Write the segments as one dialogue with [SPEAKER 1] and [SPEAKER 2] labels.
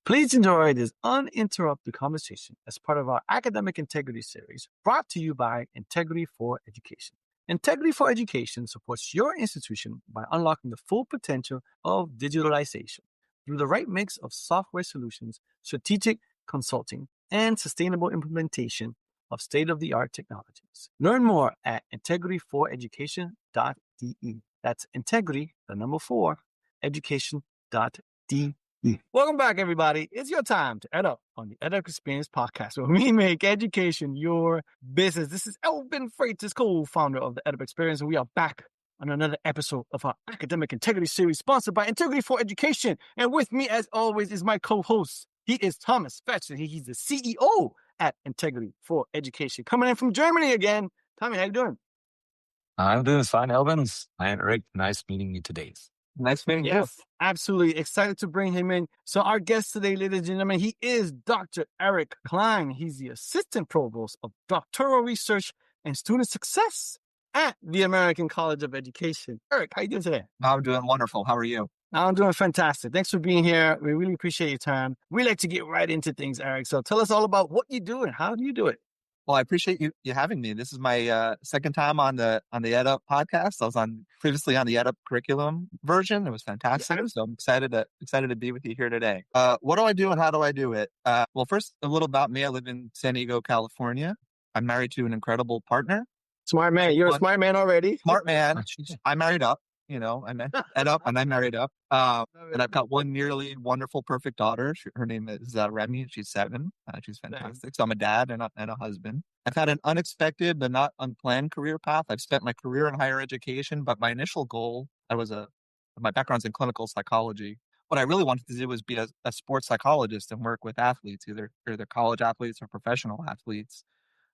[SPEAKER 1] Please enjoy this uninterrupted conversation as part of our academic integrity series brought to you by Integrity for Education. Integrity for Education supports your institution by unlocking the full potential of digitalization through the right mix of software solutions, strategic consulting, and sustainable implementation of state-of-the-art technologies. Learn more at integrityforeducation.de. That's integrity, the number 4, education.de. Welcome back, everybody. It's your time to ed up on the EdUp Experience podcast, where we make education your business. This is Elvin Freitas, co-founder of the EdUp Experience, and we are back on another episode of our academic integrity series sponsored by Integrity for Education. And with me, as always, is my co-host. He is Thomas Fetcher. He's the CEO at Integrity for Education. Coming in from Germany again. Tommy, how you doing?
[SPEAKER 2] I'm doing fine, Elvin. I am Eric. Nice meeting you today.
[SPEAKER 1] Nice meeting you. Yes, absolutely. Excited to bring him in. So our guest today, ladies and gentlemen, he is Dr. Eric Klein. He's the Assistant Provost of Doctoral Research and Student Success at the American College of Education. Eric, how you doing today?
[SPEAKER 3] I'm doing wonderful. How are you?
[SPEAKER 1] I'm doing fantastic. Thanks for being here. We really appreciate your time. We like to get right into things, Eric. So tell us all about what you do and how do you do it?
[SPEAKER 3] Well, I appreciate you having me. This is my second time on the EdUp podcast. I was previously on the EdUp curriculum version. It was fantastic. Yeah. So I'm excited to be with you here today. What do I do and how do I do it? Well, first, a little about me. I live in San Diego, California. I'm married to an incredible partner.
[SPEAKER 1] Smart man. You're a smart man already.
[SPEAKER 3] Smart man. I married up. I met EdUp and I married up. And I've got one nearly wonderful, perfect daughter. Her name is Remy, and she's 7. She's fantastic. So I'm a dad and a husband. I've had an unexpected but not unplanned career path. I've spent my career in higher education, but my initial goal, my background's in clinical psychology. What I really wanted to do was be a sports psychologist and work with athletes, either college athletes or professional athletes.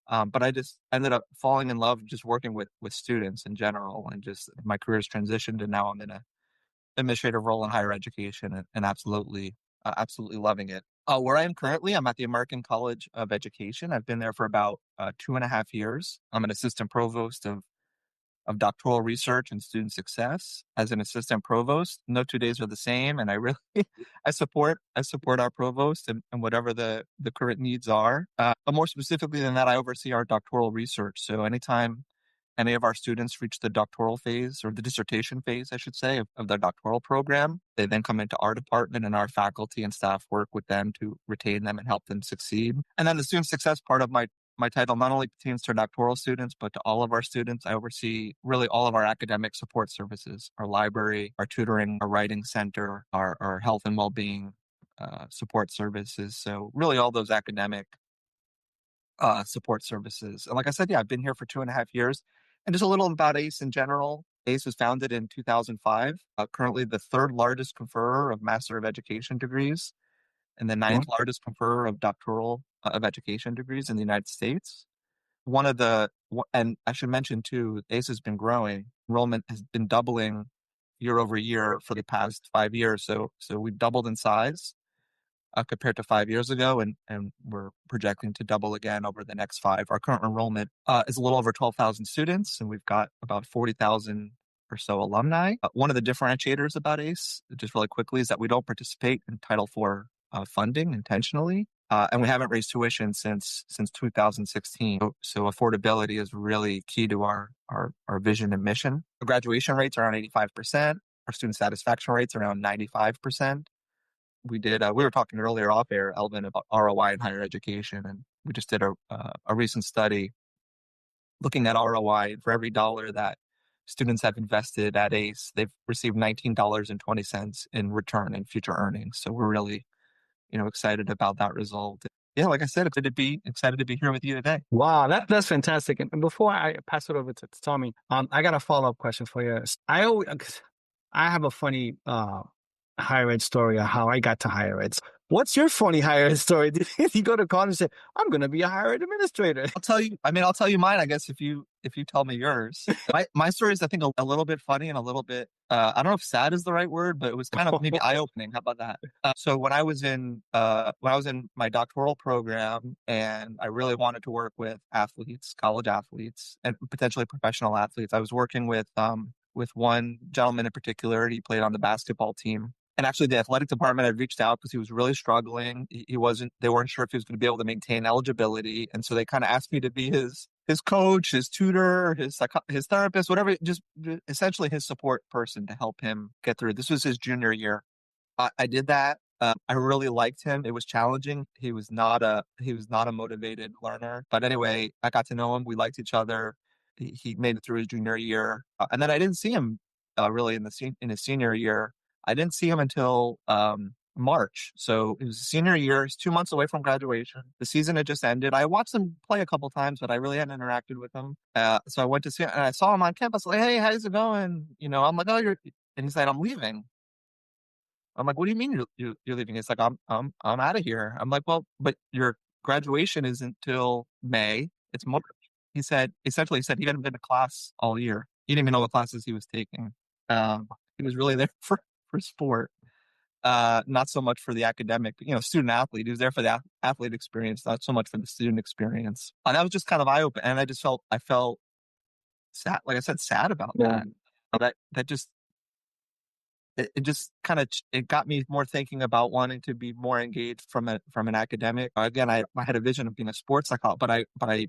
[SPEAKER 3] But I just ended up falling in love just working with students in general, and just my career's transitioned, and now I'm in an administrative role in higher education and absolutely loving it. Where I am currently, I'm at the American College of Education. I've been there for about 2.5 years. I'm an assistant provost of doctoral research and student success. As an assistant provost, no 2 days are the same, and I support our provost and whatever the current needs are. But more specifically than that, I oversee our doctoral research. So anytime any of our students reach the doctoral phase, or the dissertation phase, I should say, of their doctoral program, they then come into our department, and our faculty and staff work with them to retain them and help them succeed. And then the student success part of my title not only pertains to doctoral students, but to all of our students. I oversee really all of our academic support services, our library, our tutoring, our writing center, our health and well-being support services. So really all those academic support services. And like I said, I've been here for 2.5 years. And just a little about ACE in general. ACE was founded in 2005, currently the 3rd largest conferrer of Master of Education degrees and the 9th largest conferrer of doctoral of education degrees in the United States. And I should mention too, ACE has been growing. Enrollment has been doubling year over year for the past 5 years. So we've doubled in size compared to 5 years ago, and we're projecting to double again over the next 5. Our current enrollment is a little over 12,000 students, and we've got about 40,000 or so alumni. One of the differentiators about ACE, just really quickly, is that we don't participate in Title IV funding intentionally. And we haven't raised tuition since 2016. So affordability is really key to our vision and mission. Our graduation rates are around 85%. Our student satisfaction rates are around 95%. We were talking earlier off air, Elvin, about ROI in higher education. And we just did a recent study looking at ROI. For every dollar that students have invested at ACE, they've received $19.20 in return in future earnings. So we're really excited about that result. Yeah, like I said, excited to be here with you today.
[SPEAKER 1] Wow, that's fantastic. And before I pass it over to Tommy, I got a follow-up question for you. I have a funny higher ed story of how I got to higher ed. What's your funny higher ed story? Did you go to college and say, I'm going to be a higher ed administrator?
[SPEAKER 3] I'll tell you mine, I guess, if you tell me yours. My story is, I think, a little bit funny and a little bit, I don't know if sad is the right word, but it was kind of maybe eye-opening. How about that? So when I was in my doctoral program, and I really wanted to work with athletes, college athletes, and potentially professional athletes, I was working with one gentleman in particular. He played on the basketball team And actually the athletic department had reached out because he was really struggling. They weren't sure if he was going to be able to maintain eligibility. And so they kind of asked me to be his coach, his tutor, his therapist, whatever, just essentially his support person to help him get through. This was his junior year. I did that. I really liked him. It was challenging. He was not a motivated learner. But anyway, I got to know him. We liked each other. He made it through his junior year. And then I didn't see him really in his senior year. I didn't see him until March. So it was his senior year. He's 2 months away from graduation. The season had just ended. I watched him play a couple times, but I really hadn't interacted with him. So I went to see him, and I saw him on campus. Like, hey, how's it going? I'm like, oh, and he said, I'm leaving. I'm like, what do you mean you're leaving? It's like, I'm out of here. I'm like, well, but your graduation isn't till May. It's March. He said he hadn't been to class all year. He didn't even know what classes he was taking. He was really there for sport, not so much for the academic, student athlete. He was there for the athlete experience, not so much for the student experience. And that was just kind of eye opening. And I felt sad, like I said, sad about that. That just, it just kind of, it got me more thinking about wanting to be more engaged from an academic. Again, I had a vision of being a sports psychologist, but I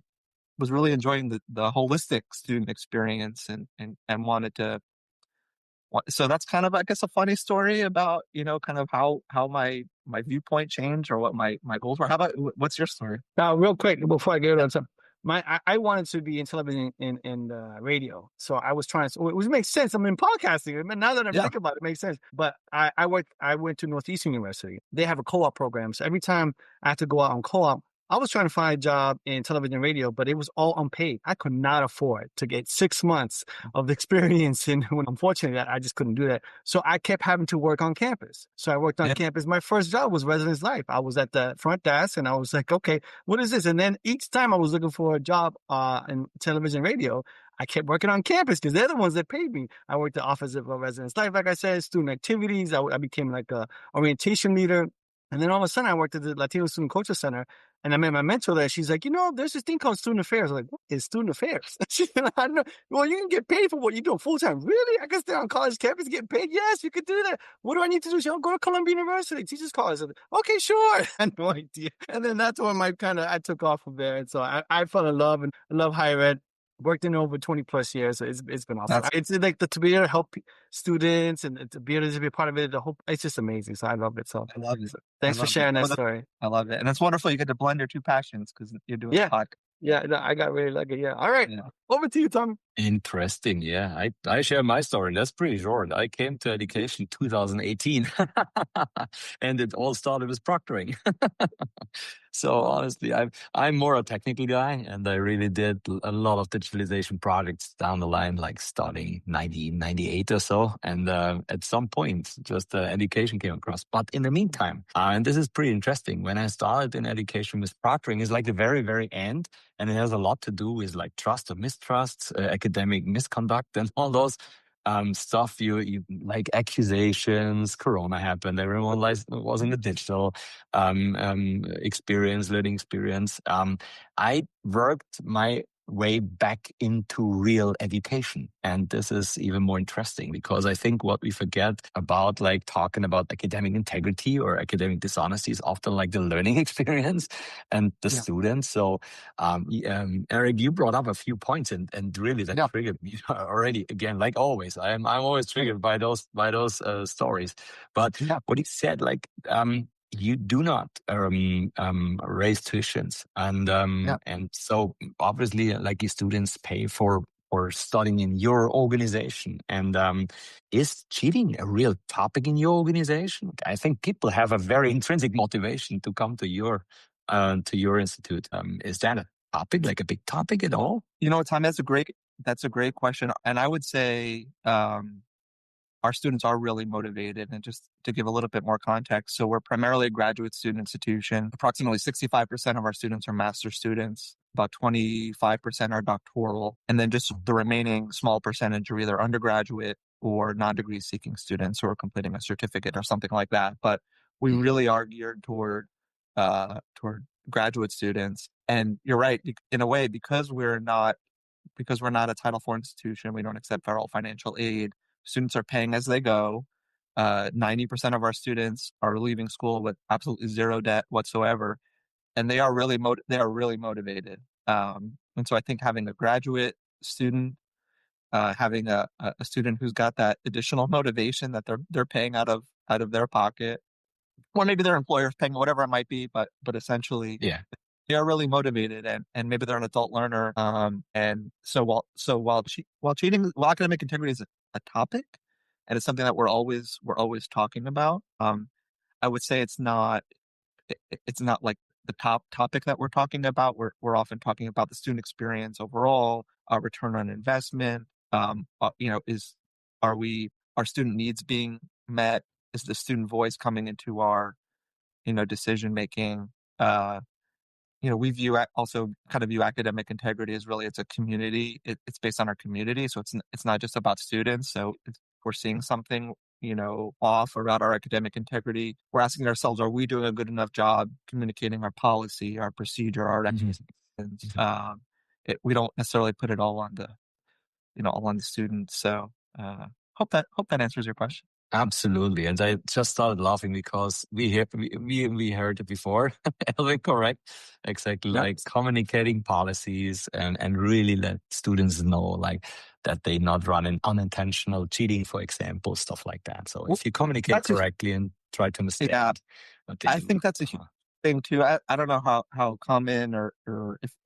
[SPEAKER 3] was really enjoying the holistic student experience and wanted to. So that's kind of, I guess, a funny story about, kind of how my viewpoint changed or what my goals were. How about, what's your story?
[SPEAKER 1] Now, real quick, before I get on something, I wanted to be in television and radio. So I was trying to, it makes sense. I'm in podcasting. I mean, now that I'm thinking about it, it makes sense. But I went to Northeastern University. They have a co-op program. So every time I had to go out on co-op, I was trying to find a job in television and radio, but it was all unpaid. I could not afford to get 6 months of experience. And unfortunately, I just couldn't do that. So I kept having to work on campus. So I worked on campus. My first job was residence life. I was at the front desk and I was like, okay, what is this? And then each time I was looking for a job in television and radio, I kept working on campus because they're the ones that paid me. I worked the office of residence life, like I said, student activities. I became like a orientation leader. And then all of a sudden I worked at the Latino Student Culture Center and I met my mentor there. She's like, there's this thing called student affairs. I'm like, what is student affairs? She's like, I know. Well, you can get paid for what you do full time. Really? I guess they're on college campus getting paid. Yes, you could do that. What do I need to do? She's like, go to Columbia University, teachers college. Like, okay, sure. I had no idea. And then that's when I took off from there. And so I fell in love and I love higher ed. Worked in over 20 plus years. So it's been awesome. It's like to be able to help students and to be able to be a part of it. It's just amazing. So I love it. So
[SPEAKER 3] I love it.
[SPEAKER 1] So thanks for sharing that story.
[SPEAKER 3] I love it. And it's wonderful. You get to blend your two passions because you're doing a podcast.
[SPEAKER 1] Yeah, no, I got really lucky. Yeah. All right. Yeah. Over to you, Tom.
[SPEAKER 2] Interesting. Yeah, I share my story. That's pretty short. I came to education 2018 and it all started with proctoring. So honestly, I'm more a technical guy and I really did a lot of digitalization projects down the line, like starting 1998 or so. And at some point, just education came across. But in the meantime, and this is pretty interesting, when I started in education with proctoring, it's like the very, very end. And it has a lot to do with like trust or mistrust, academic misconduct and all those stuff. You like accusations, Corona happened, everyone was in the digital learning experience. I worked my way back into real education. And this is even more interesting because I think what we forget about like talking about academic integrity or academic dishonesty is often like the learning experience and the students. So Eric, you brought up a few points and really that triggered me already. Again, like always, I'm always triggered by those stories. But what he said, like you do not raise tuitions, and so obviously, like your students pay for studying in your organization. And is cheating a real topic in your organization? I think people have a very intrinsic motivation to come to your institute. Is that a topic, like a big topic at all?
[SPEAKER 3] Tom, that's a great question, and I would say our students are really motivated. And just to give a little bit more context, so we're primarily a graduate student institution. Approximately 65% of our students are master's students. About 25% are doctoral. And then just the remaining small percentage are either undergraduate or non-degree seeking students who are completing a certificate or something like that. But we really are geared toward graduate students. And you're right, in a way, because we're not a Title IV institution, we don't accept federal financial aid. Students are paying as they go. 90% of our students are leaving school with absolutely zero debt whatsoever, and they are really motivated. And so I think having a graduate student, having a student who's got that additional motivation that they're paying out of their pocket, or maybe their employer's paying, whatever it might be, but essentially,
[SPEAKER 2] Yeah.
[SPEAKER 3] they are really motivated, and maybe they're an adult learner. And so while academic integrity is a topic, and it's something that we're always talking about, I would say it's not like the top topic that we're talking about. We're often talking about the student experience overall, return on investment. Are student needs being met? Is the student voice coming into our decision making? We view academic integrity as really, it's a community. It's based on our community, so it's not just about students. So if we're seeing something off about our academic integrity, we're asking ourselves, are we doing a good enough job communicating our policy, our procedure, our expectations? We don't necessarily put it all on the students. So hope that answers your question.
[SPEAKER 2] Absolutely. And I just started laughing because we heard it before. Elvin, correct? Exactly.
[SPEAKER 3] Yeah.
[SPEAKER 2] Like communicating policies and really let students know like that they not run an unintentional cheating, for example, stuff like that. So if you communicate correctly and try to understand what they
[SPEAKER 3] I
[SPEAKER 2] do.
[SPEAKER 3] think that's a huge thing too. I don't know how common or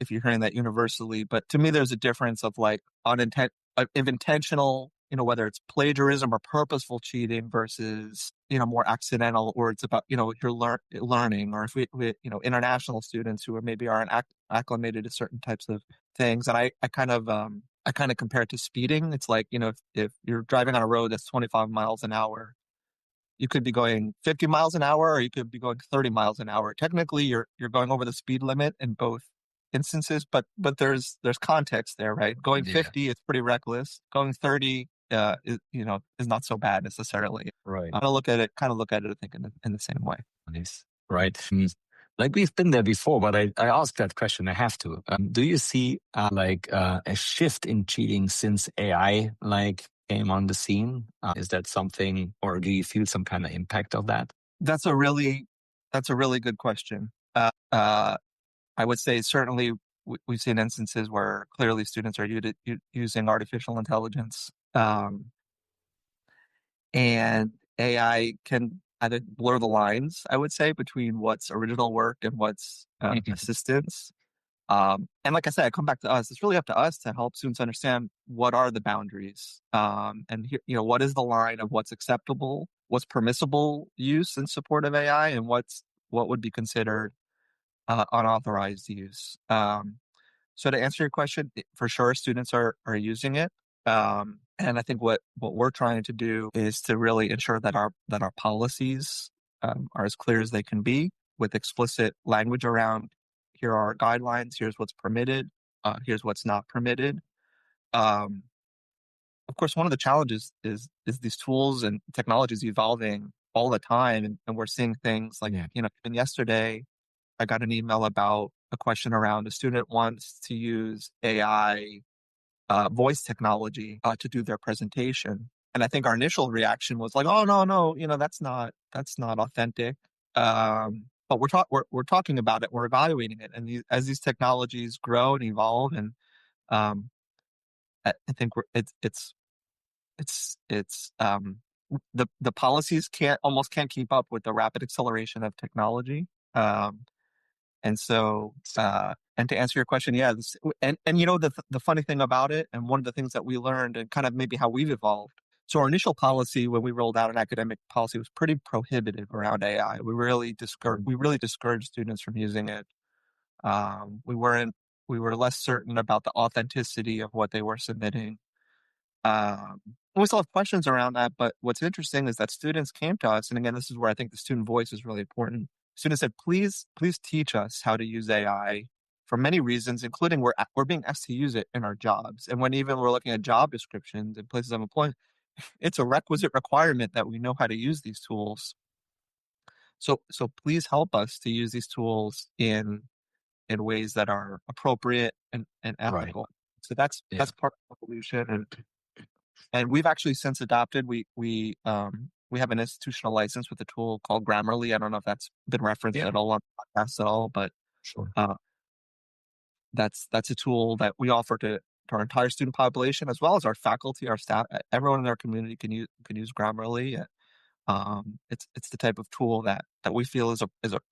[SPEAKER 3] if you're hearing that universally, but to me, there's a difference of like if intentional, whether it's plagiarism or purposeful cheating versus, more accidental, or it's about, you're learning, or if we international students who aren't acclimated to certain types of things. And I kind of compare it to speeding. It's like, if you're driving on a road that's 25 miles an hour, you could be going 50 miles an hour, or you could be going 30 miles an hour. Technically, you're going over the speed limit in both instances, but there's context there, right? Going 50 is pretty reckless. Going 30 is not so bad necessarily.
[SPEAKER 2] Right.
[SPEAKER 3] I look at it, I think in the same way.
[SPEAKER 2] Nice. Right. Like we've been there before, but I asked that question. I have to. Do you see a shift in cheating since AI came on the scene? Is that something, or do you feel some kind of impact of that?
[SPEAKER 3] That's a really good question. I would say certainly we've seen instances where clearly students are using artificial intelligence, and AI can either blur the lines, I would say, between what's original work and what's assistance. And like I said, I come back to us. It's really up to us to help students understand what are the boundaries, and what is the line of what's acceptable, what's permissible use in support of AI, and what would be considered unauthorized use. So to answer your question, for sure, students are using it. And I think what we're trying to do is to really ensure that our policies are as clear as they can be, with explicit language around, here are our guidelines, here's what's permitted, here's what's not permitted. Of course, one of the challenges is these tools and technologies evolving all the time, and we're seeing things like, even yesterday, I got an email about a question around a student wants to use AI voice technology to do their presentation. And I think our initial reaction was like, oh, no, that's not authentic. But we're talking about it, we're evaluating it. And as these technologies grow and evolve, and I think the policies almost can't keep up with the rapid acceleration of technology. And so, and to answer your question, and the funny thing about it, and one of the things that we learned, and kind of maybe how we've evolved. So our initial policy, when we rolled out an academic policy, was pretty prohibitive around AI. We really discouraged students from using it. We were less certain about the authenticity of what they were submitting. We still have questions around that, but what's interesting is that students came to us, and again, this is where I think the student voice is really important. Students said, please teach us how to use AI for many reasons, including we're being asked to use it in our jobs. And when even we're looking at job descriptions and places of employment, it's a requisite requirement that we know how to use these tools. So please help us to use these tools in ways that are appropriate and ethical. Right. So that's part of the solution. And we've actually since adopted, we we have an institutional license with a tool called Grammarly. I don't know if that's been referenced at all on podcasts at all, but
[SPEAKER 2] Sure.
[SPEAKER 3] that's a tool that we offer to our entire student population, as well as our faculty, our staff. Everyone in our community can use Grammarly. It's the type of tool that we feel is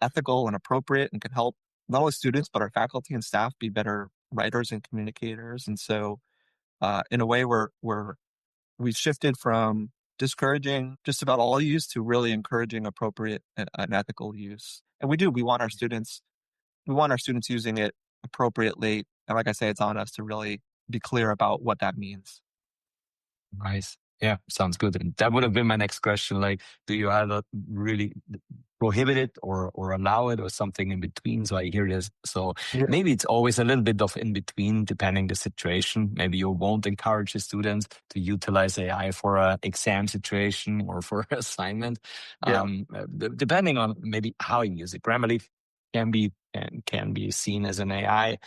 [SPEAKER 3] ethical and appropriate and can help not only students but our faculty and staff be better writers and communicators. And so, in a way, we've shifted from discouraging just about all use to really encouraging appropriate and ethical use. And we want our students using it appropriately. And like I say, it's on us to really be clear about what that means.
[SPEAKER 2] Nice. Yeah, sounds good. And that would have been my next question. Like, do you either really prohibit it or allow it or something in between? So I hear this. So maybe it's always a little bit of in between, depending the situation. Maybe you won't encourage the students to utilize AI for an exam situation or for an assignment. Depending on maybe how you use it. Grammarly can be seen as an AI.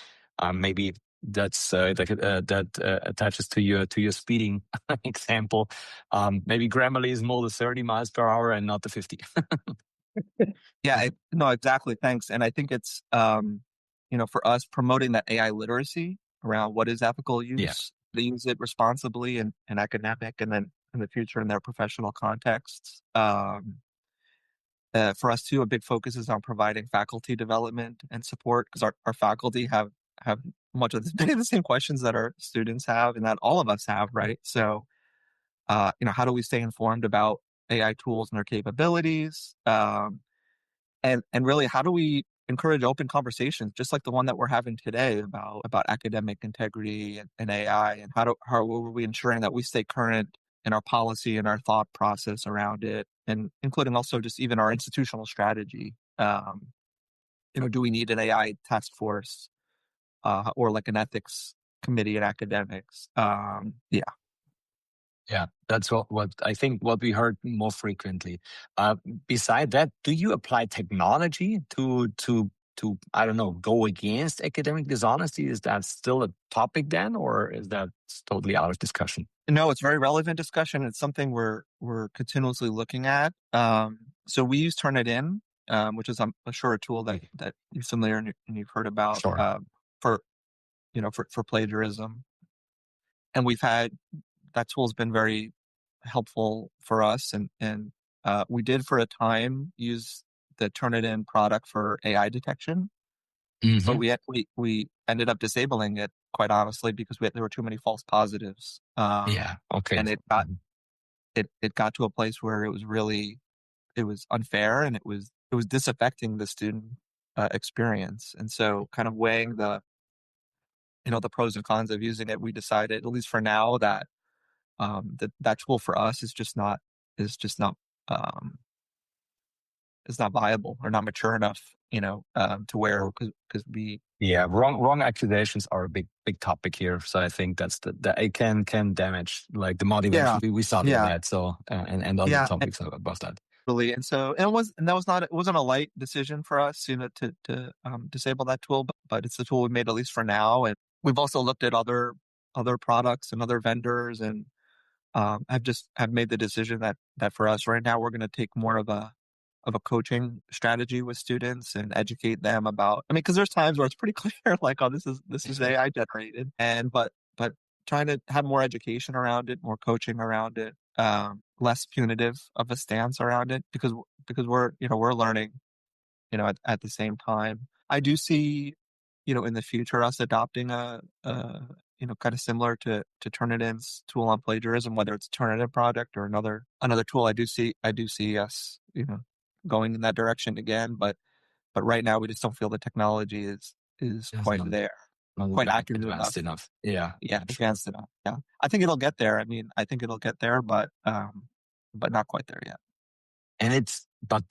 [SPEAKER 2] Maybe that's that attaches to your speeding example. Maybe Grammarly is more the 30 miles per hour and not the 50.
[SPEAKER 3] No, exactly. Thanks. And I think it's for us promoting that AI literacy around what is ethical use, to use it responsibly and academic, and then in the future in their professional contexts. For us too, a big focus is on providing faculty development and support, because our faculty have many of the same questions that our students have and that all of us have, right? So, how do we stay informed about AI tools and their capabilities? And really, how do we encourage open conversations, just like the one that we're having today about academic integrity and AI, and how are we ensuring that we stay current in our policy and our thought process around it, and including also just even our institutional strategy. Do we need an AI task force or like an ethics committee in academics?
[SPEAKER 2] Yeah, that's what I think what we heard more frequently. Beside that, do you apply technology to I don't know, go against academic dishonesty? Is that still a topic then, or is that totally out of discussion?
[SPEAKER 3] No, it's very relevant discussion. It's something we're continuously looking at. So we use Turnitin, which is I'm sure a tool that you're familiar and you've heard about.
[SPEAKER 2] Sure.
[SPEAKER 3] For plagiarism, and we've had that tool's been very helpful for us, and we did for a time use the Turnitin product for AI detection, but we ended up disabling it, quite honestly, because there were too many false positives.
[SPEAKER 2] Okay.
[SPEAKER 3] And it got to a place where it was unfair, and it was disaffecting the student experience. And so, kind of weighing the pros and cons of using it, we decided, at least for now, that that tool for us is not viable or not mature enough, to where, because we.
[SPEAKER 2] Yeah, wrong accusations are a big topic here. So I think that's that it can damage like the motivation. We started that. So and other topics about that.
[SPEAKER 3] Really, and that wasn't a light decision for us, to disable that tool, but it's the tool we made, at least for now. And we've also looked at other products and other vendors, and have made the decision that for us right now, we're going to take more of a coaching strategy with students and educate them about. I mean, because there's times where it's pretty clear, like, oh, this is AI generated, but trying to have more education around it, more coaching around it, less punitive of a stance around it, because we're learning, at the same time. I do see, in the future, us adopting a kind of similar to Turnitin's tool on plagiarism, whether it's a Turnitin product or another tool. I do see us, going in that direction again, but right now we just don't feel the technology is quite there, quite accurate
[SPEAKER 2] enough.
[SPEAKER 3] Advanced enough. Yeah, I think it'll get there. I mean, I think it'll get there, but not quite there yet.
[SPEAKER 2] And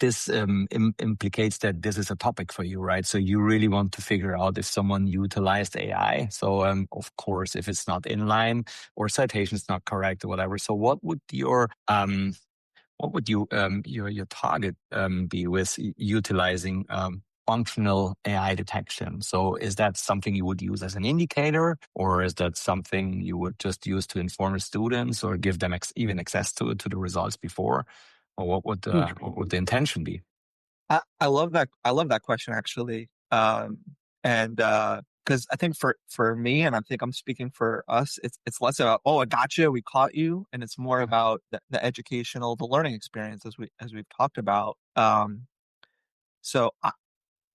[SPEAKER 2] this implicates that this is a topic for you, right? So you really want to figure out if someone utilized AI. So of course, if it's not in line or citation is not correct or whatever. So what would your target be with utilizing functional AI detection? So is that something you would use as an indicator, or is that something you would just use to inform students or give them even access to the results before? or what would the intention be?
[SPEAKER 3] I love that. I love that question actually. And because I think for me, and I think I'm speaking for us, it's less about, oh, I got you, we caught you, and it's more about the educational, the learning experience as we've talked about. So I,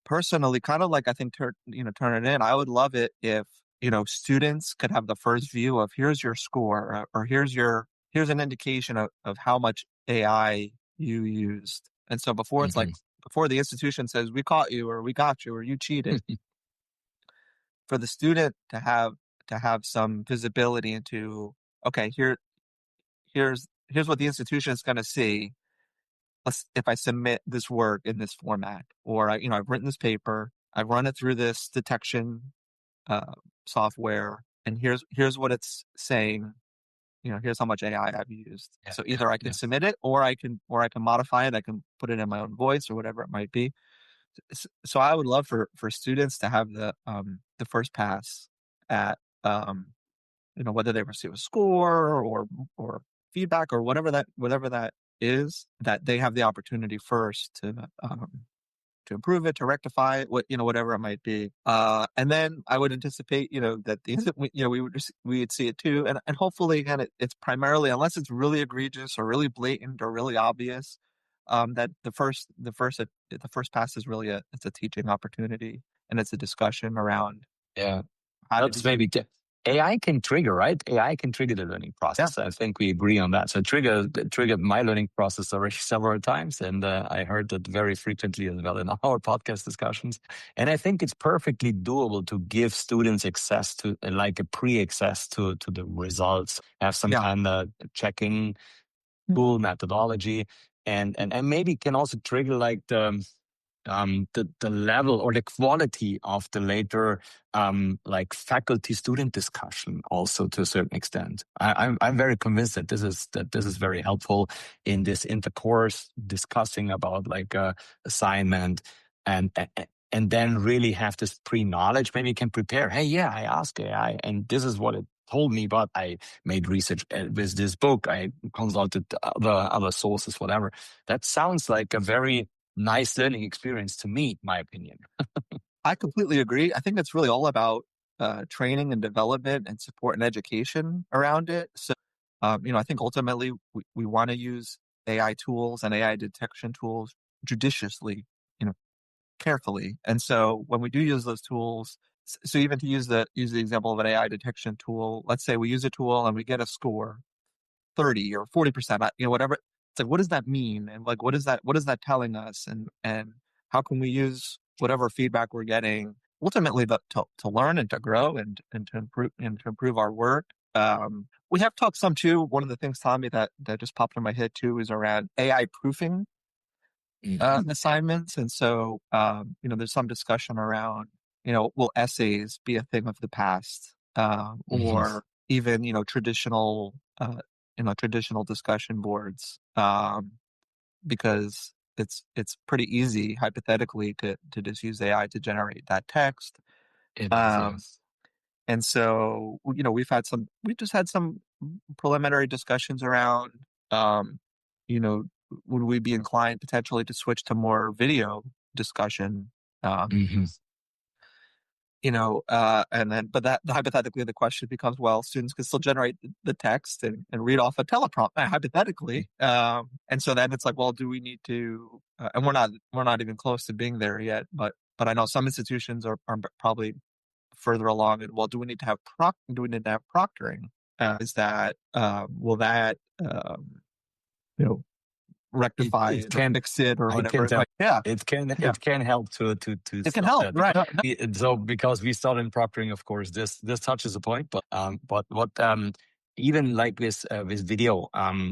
[SPEAKER 3] personally, kind of like I think turn it in. I would love it if students could have the first view of here's your score, or here's an indication of how much AI you used. And so before it's like before the institution says we caught you or we got you or you cheated, for the student to have some visibility into, okay, here's what the institution is going to see. If I submit this work in this format, or I've written this paper, I've run it through this detection software, and here's what it's saying. Here's how much AI I've used. So either I can submit it, or I can modify it. I can put it in my own voice or whatever it might be. So I would love for students to have the first pass at whether they receive a score or feedback or whatever that is, that they have the opportunity first to improve it, to rectify it, whatever it might be. And then I would anticipate, that we would see it too. And hopefully, again, it's primarily, unless it's really egregious or really blatant or really obvious, that the first pass is really it's a teaching opportunity, and it's a discussion around.
[SPEAKER 2] Yeah. That's maybe AI can trigger, right? AI can trigger the learning process. Yeah. I think we agree on that. So triggered my learning process already several times. And I heard that very frequently as well in our podcast discussions. And I think it's perfectly doable to give students access to, like a pre-access to the results, have some kind of checking tool methodology, and maybe can also trigger like the level or the quality of the later like faculty student discussion also to a certain extent. I'm very convinced that this is very helpful in this intercourse discussing about like assignment, and then really have this pre-knowledge. Maybe you can prepare, hey, yeah, I asked AI and this is what it told me, but I made research with this book, I consulted other sources, whatever. That sounds like a very nice learning experience to me, my opinion.
[SPEAKER 3] I completely agree. I think it's really all about training and development and support and education around it. So, I think ultimately we want to use AI tools and AI detection tools judiciously, carefully. And so when we do use those tools, so even to use the example of an AI detection tool, let's say we use a tool and we get a score 30 or 40%, whatever. It's like, what does that mean? And like, what is that telling us? And how can we use whatever feedback we're getting ultimately to learn and to grow and to improve our work? We have talked some too. One of the things, Tommy, that just popped in my head too is around AI proofing assignments. And so, there's some discussion around, will essays be a thing of the past, or even, traditional discussion boards, because it's pretty easy hypothetically to just use AI to generate that text.
[SPEAKER 2] It is, yes.
[SPEAKER 3] And so, we just had some preliminary discussions around, would we be inclined potentially to switch to more video discussion? And then, but that hypothetically, the question becomes, well, students can still generate the text and read off a teleprompt, hypothetically. And so then it's like, well, do we need to, and we're not even close to being there yet, but I know some institutions are probably further along. And well, do we need to have proctoring? Is that, will that, rectify
[SPEAKER 2] it can
[SPEAKER 3] fix it or whatever?
[SPEAKER 2] It can help to
[SPEAKER 3] it can help, right?
[SPEAKER 2] So because we started in proctoring, of course, this touches a point, but what even like with video,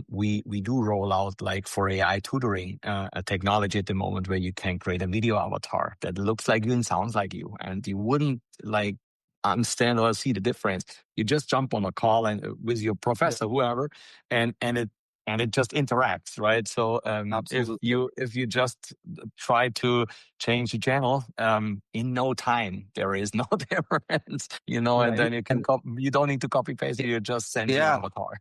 [SPEAKER 2] we do roll out, like for AI tutoring, a technology at the moment where you can create a video avatar that looks like you and sounds like you, and you wouldn't like understand or see the difference. You just jump on a call and with your professor, whoever, and it and it just interacts, right? So
[SPEAKER 3] Absolutely.
[SPEAKER 2] if you just try to change the channel, in no time there is no difference, and
[SPEAKER 1] Right.
[SPEAKER 2] then you can you don't need to copy paste it, you just send your avatar.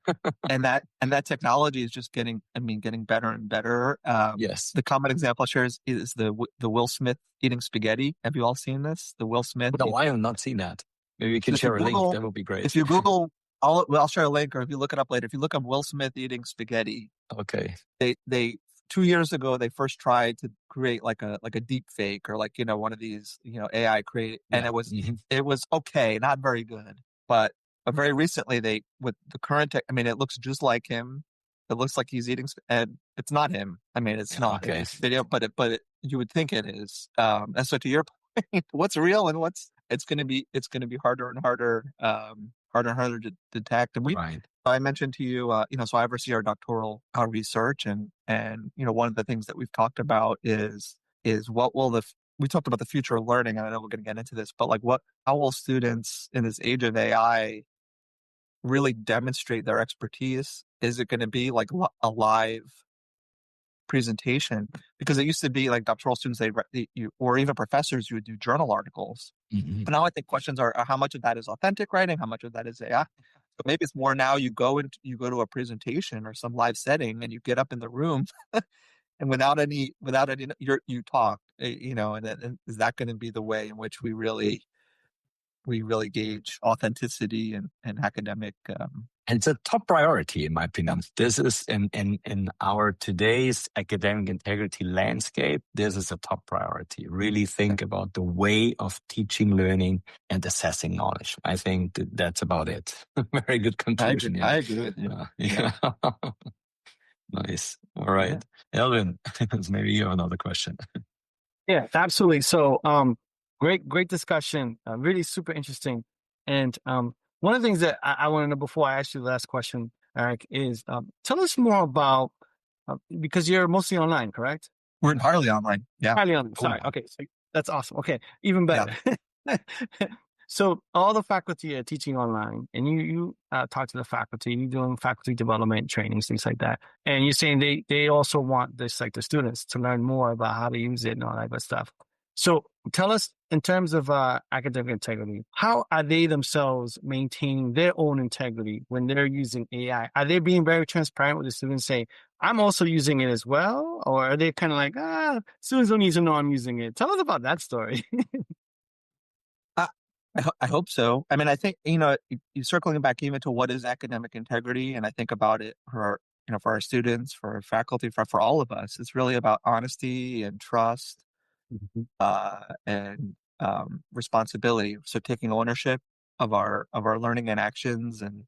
[SPEAKER 3] and that technology is just getting better and better.
[SPEAKER 2] Yes.
[SPEAKER 3] The common example I'll share is the Will Smith eating spaghetti. Have you all seen this? The Will Smith.
[SPEAKER 2] No, I have not seen that. Maybe we can
[SPEAKER 3] If you
[SPEAKER 2] share a link.
[SPEAKER 3] Google,
[SPEAKER 2] That would be great.
[SPEAKER 3] if you Google, I'll share a link, or if you look it up later. If you look up Will Smith eating spaghetti,
[SPEAKER 2] Okay.
[SPEAKER 3] they 2 years ago they first tried to create like a deep fake, or one of these AI create, and it was okay, not very good. But very recently they, with the current tech, it looks just like him. It looks like he's eating, and it's not him. It's not.
[SPEAKER 2] Okay.
[SPEAKER 3] It's video, but you would think it is. And so to your point, what's real and it's going to be harder and harder, to detect. And I mentioned to you, so I oversee our doctoral research, and one of the things that we've talked about is what will we talked about the future of learning, and I know we're going to get into this, but how will students in this age of AI really demonstrate their expertise? Is it going to be like a live presentation? Because it used to be like doctoral students, or even professors, you would do journal articles. But now I think questions are how much of that is authentic writing, how much of that is AI. So maybe it's more now you go to a presentation or some live setting, and you get up in the room and without any you talk, and is that going to be the way in which we really gauge authenticity and academic?
[SPEAKER 2] And it's a top priority, in my opinion. This is in our today's academic integrity landscape. This is a top priority. Really think about the way of teaching, learning, and assessing knowledge. I think that's about it. Very good conclusion.
[SPEAKER 3] I agree with you.
[SPEAKER 2] Yeah. Nice. All right, Elvin, maybe you have another question.
[SPEAKER 1] Yeah, absolutely. So, great discussion. Really super interesting. And one of the things that I want to know before I ask you the last question, Eric, is tell us more about because you're mostly online, correct?
[SPEAKER 3] We're entirely online. Yeah.
[SPEAKER 1] Entirely online. Sorry.
[SPEAKER 2] Oh.
[SPEAKER 1] Okay, so that's awesome. Okay, even better. So all the faculty are teaching online, and you talk to the faculty. You're doing faculty development trainings, things like that. And you're saying they also want this, like the students, to learn more about how to use it and all that good stuff. So tell us, in terms of academic integrity, how are they themselves maintaining their own integrity when they're using AI? Are they being very transparent with the students, saying, I'm also using it as well? Or are they kind of like, students don't need to know I'm using it? Tell us about that story.
[SPEAKER 3] I hope so. I think, you circling back even to what is academic integrity, and I think about it for our students, for our faculty, for all of us, it's really about honesty and trust, and responsibility. So taking ownership of our learning and actions, and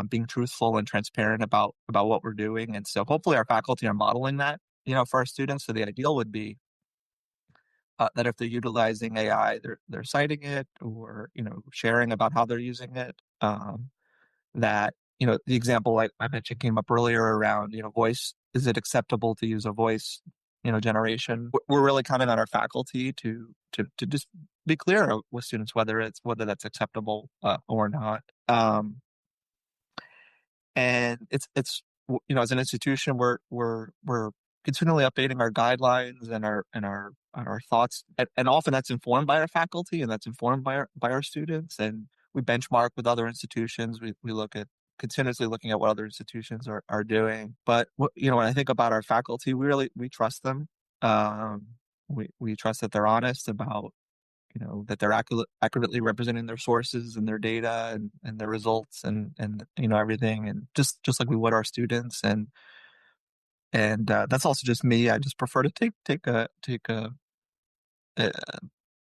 [SPEAKER 3] being truthful and transparent about what we're doing. And so hopefully our faculty are modeling that, for our students. So the ideal would be that if they're utilizing AI, they're citing it, or sharing about how they're using it. That the example I mentioned came up earlier around voice. Is it acceptable to use a voice generation? We're really counting on our faculty to just be clear with students whether that's acceptable or not. And it's as an institution, we're continually updating our guidelines and our thoughts, and often that's informed by our faculty, and that's informed by our students, and we benchmark with other institutions. We look at continuously looking at what other institutions are doing. But when I think about our faculty, we trust them. We trust that they're honest about that they're accurately representing their sources and their data and their results and everything, and just like we would our students. And that's also just me. I just prefer to take an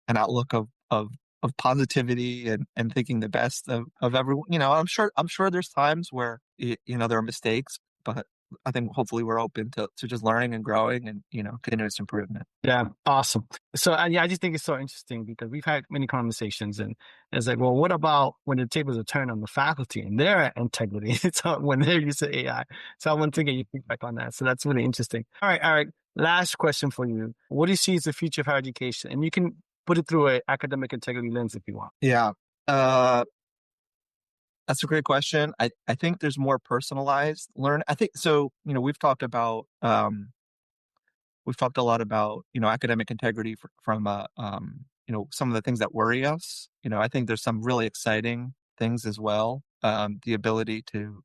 [SPEAKER 3] outlook of positivity and thinking the best of everyone. I'm sure there's times where there are mistakes, but I think hopefully we're open to just learning and growing and continuous improvement.
[SPEAKER 1] Yeah, awesome. So I just think it's so interesting because we've had many conversations, and it's like, well, what about when the tables are turned on the faculty and their integrity? So when they're using AI. So I want to get your feedback on that. So that's really interesting. All right. Last question for you. What do you see as the future of higher education? And you can put it through an academic integrity lens if you want.
[SPEAKER 3] Yeah. That's a great question. I think there's more personalized learn. I think so. We've talked a lot about academic integrity from some of the things that worry us. I think there's some really exciting things as well. The ability to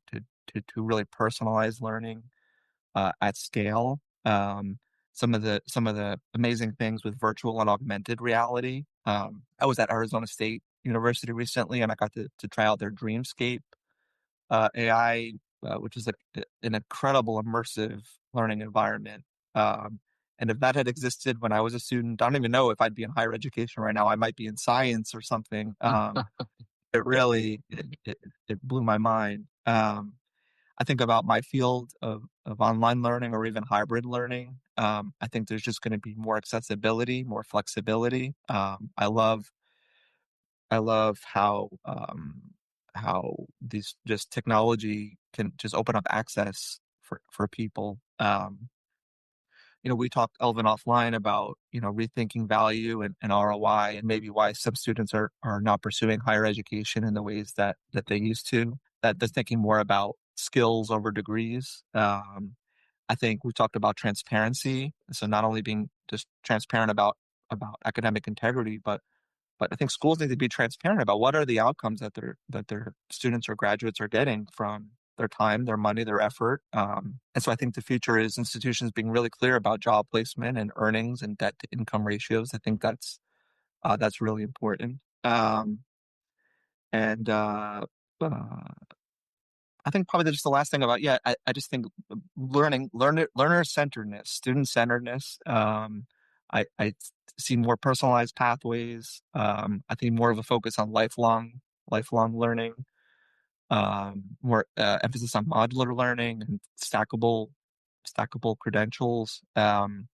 [SPEAKER 3] really personalize learning at scale. Some of the amazing things with virtual and augmented reality. I was at Arizona State University recently, and I got to try out their Dreamscape AI, which is an incredible immersive learning environment. And if that had existed when I was a student, I don't even know if I'd be in higher education right now. I might be in science or something. It really it blew my mind. I think about my field of online learning or even hybrid learning. I think there's just going to be more accessibility, more flexibility. I love how these just technology can just open up access for people. We talked, Elvin, offline about rethinking value and ROI, and maybe why some students are not pursuing higher education in the ways that they used to. That they're thinking more about skills over degrees. I think we talked about transparency, so not only being just transparent about academic integrity, but I think schools need to be transparent about what are the outcomes that their students or graduates are getting from their time, their money, their effort. And so I think the future is institutions being really clear about job placement and earnings and debt to income ratios. I think that's really important. And I think probably just the last thing about, I just think learner centeredness, student centeredness. I see more personalized pathways. I think more of a focus on lifelong learning, more emphasis on modular learning and stackable credentials. And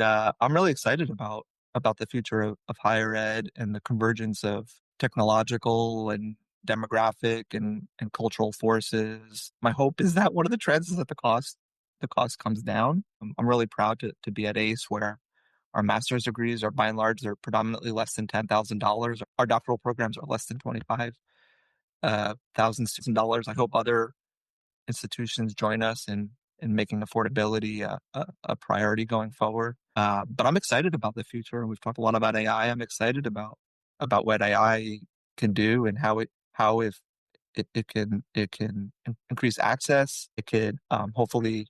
[SPEAKER 3] I'm really excited about the future of higher ed and the convergence of technological and demographic and cultural forces. My hope is that one of the trends is that the cost comes down. I'm really proud to be at ACE, where our master's degrees are by and large, they're predominantly less than $10,000. Our doctoral programs are less than $25,000. I hope other institutions join us in making affordability a priority going forward. But I'm excited about the future, and we've talked a lot about AI. I'm excited about what AI can do and how if it can increase access. It could hopefully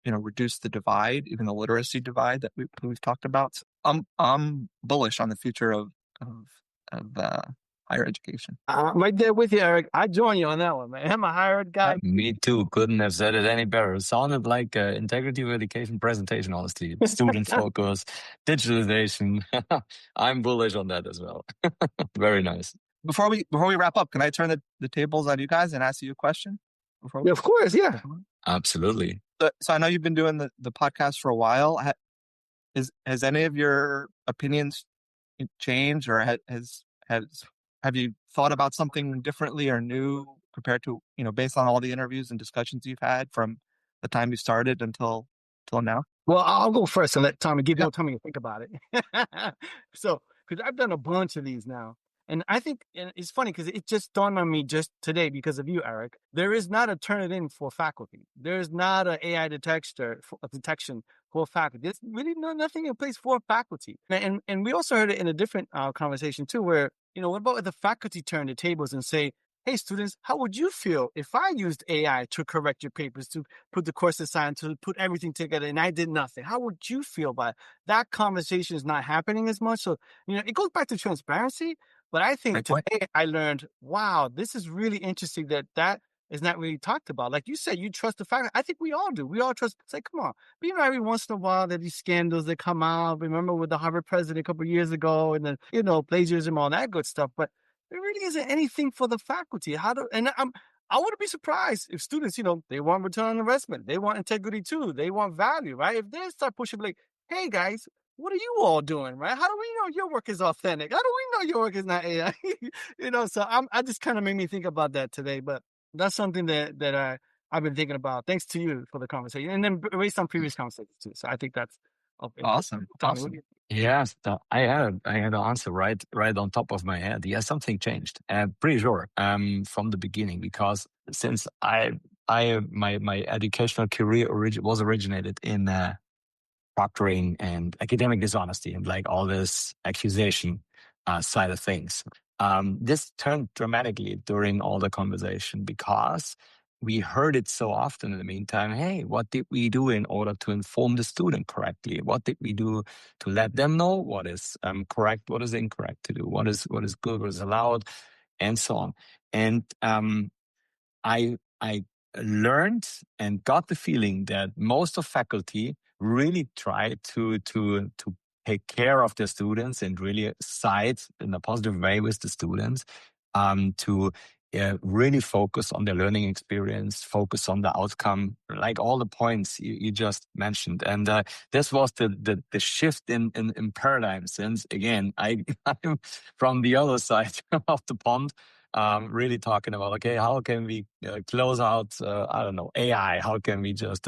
[SPEAKER 3] reduce the divide, even the literacy divide that we've talked about. So I'm bullish on the future of higher education.
[SPEAKER 1] I'm right there with you, Eric. I join you on that one, man. I'm a higher ed guy.
[SPEAKER 2] Me too. Couldn't have said it any better. It sounded like integrity of education presentation, honestly. Student focus, digitalization. I'm bullish on that as well. Very nice.
[SPEAKER 3] Before we wrap up, can I turn the tables on you guys and ask you a question?
[SPEAKER 1] Yeah, of course, yeah.
[SPEAKER 2] Absolutely.
[SPEAKER 3] So I know you've been doing the podcast for a while. Has any of your opinions changed, or have you thought about something differently or new compared to, based on all the interviews and discussions you've had from the time you started until now?
[SPEAKER 1] Well, I'll go first and let Tommy give you Tommy to think about it. So, because I've done a bunch of these now. And I think it's funny because it just dawned on me just today because of you, Eric. There is not a Turnitin for faculty. There's not an AI detection for faculty. There's really nothing in place for faculty. And we also heard it in a different conversation too, where, what about if the faculty turn the tables and say, hey, students, how would you feel if I used AI to correct your papers, to put the course assigned, to put everything together, and I did nothing? How would you feel about it? That conversation is not happening as much. So, it goes back to transparency. But I think today I learned, wow, this is really interesting that is not really talked about. Like you said, you trust the fact. I think we all do. We all trust. It's like, come on. But every once in a while, there are these scandals that come out. Remember with the Harvard president a couple of years ago, and then plagiarism, all that good stuff. But there really isn't anything for the faculty. I wouldn't be surprised if students, they want return on investment. They want integrity too. They want value, right? If they start pushing like, hey guys, what are you all doing, right? How do we know your work is authentic? How do we know your work is not AI? So I just kind of made me think about that today. But that's something that I've been thinking about. Thanks to you for the conversation, and then based on previous conversations too. So I think that's
[SPEAKER 3] awesome.
[SPEAKER 1] Tommy,
[SPEAKER 3] Awesome.
[SPEAKER 2] Yes, I had an answer right on top of my head. Yeah, something changed. Pretty sure from the beginning, because since my educational career was originated in proctoring and academic dishonesty and like all this accusation side of things. This turned dramatically during all the conversation because we heard it so often in the meantime. Hey, what did we do in order to inform the student correctly? What did we do to let them know what is correct, what is incorrect to do, what is good, what is allowed, and so on. And I learned and got the feeling that most of faculty really try to take care of their students and really side in a positive way with the students, to really focus on their learning experience, focus on the outcome, like all the points you just mentioned. And this was the shift in paradigm, since again, I'm from the other side of the pond, really talking about, okay, how can we close out, I don't know, AI? How can we just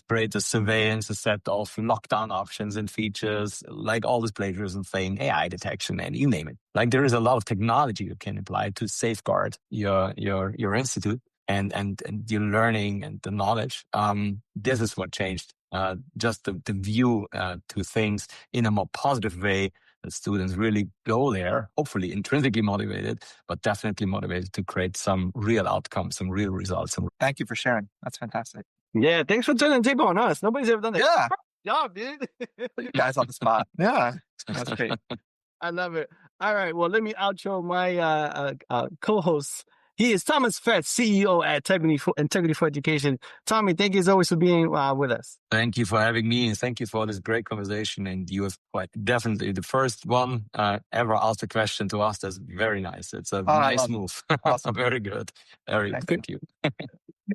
[SPEAKER 2] create a surveillance, a set of lockdown options and features, like all this plagiarism thing, AI detection, and you name it. Like there is a lot of technology you can apply to safeguard your institute and your learning and the knowledge. This is what changed. Just the view to things in a more positive way, that students really go there, hopefully intrinsically motivated, but definitely motivated to create some real outcomes, some real results.
[SPEAKER 3] Thank you for sharing. That's fantastic.
[SPEAKER 1] Yeah, thanks for turning the table on us. Nobody's ever done that.
[SPEAKER 3] Yeah.
[SPEAKER 1] Job, dude.
[SPEAKER 3] Put you guys on the spot. Yeah. That's great.
[SPEAKER 1] I love it. All right. Well, let me outro my co-host. He is Thomas Fetz, CEO at Integrity for Education. Tommy, thank you as always for being with us.
[SPEAKER 2] Thank you for having me, and thank you for this great conversation. And you have quite definitely the first one ever asked a question to us. That's very nice. It's a nice move.
[SPEAKER 3] Awesome.
[SPEAKER 2] Very good. Thank you.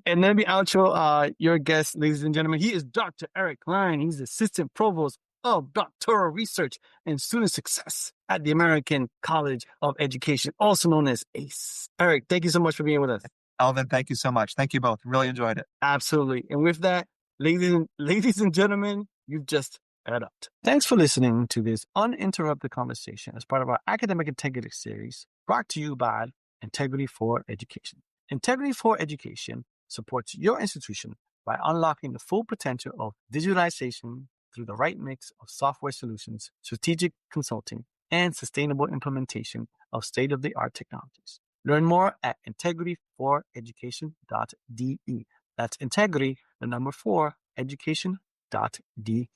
[SPEAKER 1] And let me outro your guest, ladies and gentlemen. He is Dr. Eric Klein. He's Assistant Provost of Doctoral Research and Student Success at the American College of Education, also known as ACE. Eric, thank you so much for being with us.
[SPEAKER 3] Alvin, thank you so much. Thank you both. Really enjoyed it.
[SPEAKER 1] Absolutely. And with that, ladies and gentlemen, you've just EdUp'd. Thanks for listening to this uninterrupted conversation as part of our Academic Integrity series, brought to you by Integrity for Education. Integrity for Education supports your institution by unlocking the full potential of digitalization through the right mix of software solutions, strategic consulting, and sustainable implementation of state-of-the-art technologies. Learn more at integrityforeducation.de. That's integrity, the number 4, education.de.